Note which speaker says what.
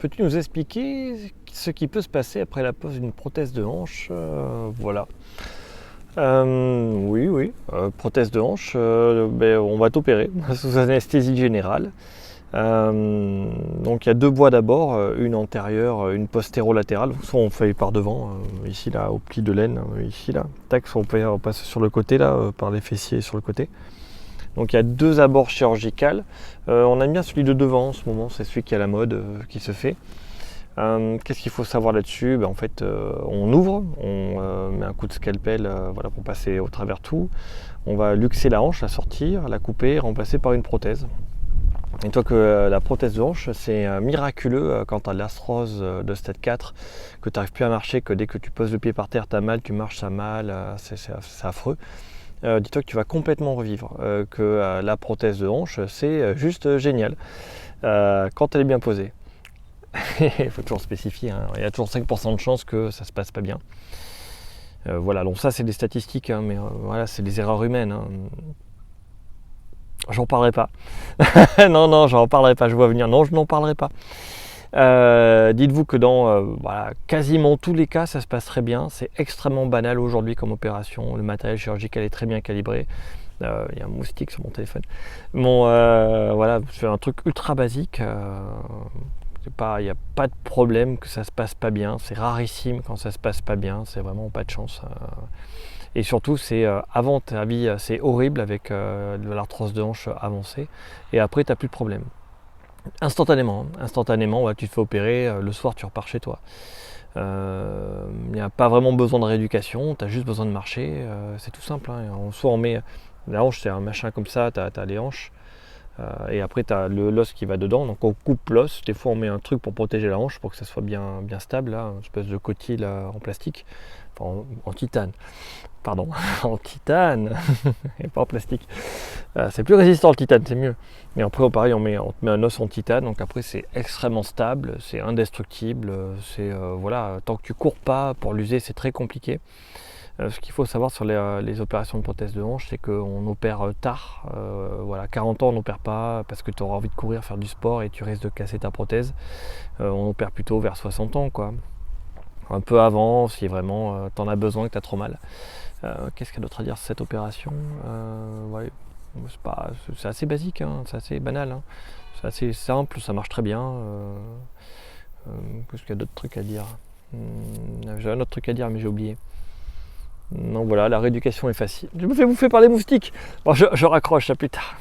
Speaker 1: peux-tu nous expliquer ce qui peut se passer après la pose d'une prothèse de hanche? Voilà. Oui, prothèse de hanche, on va t'opérer sous anesthésie générale. Donc il y a deux voies d'abord, une antérieure, une postérolatérale. Soit on fait par devant, ici là, au pli de l'aine, ici là. Tac, soit on passe sur le côté là, par les fessiers sur le côté. Donc il y a deux abords chirurgicales. On aime bien celui de devant en ce moment, c'est celui qui est à la mode, qui se fait. Qu'est-ce qu'il faut savoir là-dessus? En fait, on ouvre, on met un coup de scalpel voilà, pour passer au travers tout. On va luxer la hanche, la sortir, la couper, remplacer par une prothèse. Et toi que la prothèse de hanche, c'est miraculeux quand tu as l'arthrose de stade 4, que tu n'arrives plus à marcher, que dès que tu poses le pied par terre, tu as mal, tu marches, ça a mal, c'est affreux. Dis-toi que tu vas complètement revivre, que la prothèse de hanche, c'est juste génial quand elle est bien posée. Il faut toujours spécifier, hein. Il y a toujours 5% de chances que ça se passe pas bien. Voilà, donc ça c'est des statistiques, hein, mais voilà, c'est des erreurs humaines. Hein. J'en parlerai pas. non, j'en parlerai pas, je vois venir. Non, je n'en parlerai pas. Dites-vous que dans voilà, quasiment tous les cas, ça se passe très bien. C'est extrêmement banal aujourd'hui comme opération. Le matériel chirurgical est très bien calibré. Il y a un moustique sur mon téléphone. Voilà, c'est un truc ultra basique. Il n'y a pas de problème que ça se passe pas bien. C'est rarissime quand ça se passe pas bien. C'est vraiment pas de chance. Et surtout, c'est avant ta vie, c'est horrible avec de l'arthrose de hanche avancée. Et après, tu n'as plus de problème. Instantanément, ouais, tu te fais opérer, le soir, tu repars chez toi. Il n'y a pas vraiment besoin de rééducation. Tu as juste besoin de marcher. C'est tout simple. Hein. Soit on met la hanche, c'est un machin comme ça. Tu as les hanches. Et après tu as l'os qui va dedans, donc on coupe l'os, des fois on met un truc pour protéger la hanche pour que ça soit bien stable, là, une espèce de coquille en plastique, enfin en titane, pardon, en titane, et pas en plastique, c'est plus résistant le titane, c'est mieux, mais après pareil on te met un os en titane, donc après c'est extrêmement stable, c'est indestructible, c'est voilà, tant que tu cours pas pour l'user c'est très compliqué. Ce qu'il faut savoir sur les opérations de prothèse de hanche, c'est qu'on opère tard. Voilà, 40 ans, on n'opère pas parce que tu auras envie de courir, faire du sport et tu risques de casser ta prothèse. On opère plutôt vers 60 ans, quoi. Un peu avant, si vraiment tu en as besoin, que tu as trop mal. Qu'est-ce qu'il y a d'autre à dire sur cette opération? Ouais, c'est assez basique, hein, c'est assez banal. Hein. C'est assez simple, ça marche très bien. Qu'est-ce qu'il y a d'autres trucs à dire? J'ai un autre truc à dire, mais j'ai oublié. Donc voilà, la rééducation est facile. Je me fais bouffer par les moustiques. Bon, je raccroche, à plus tard.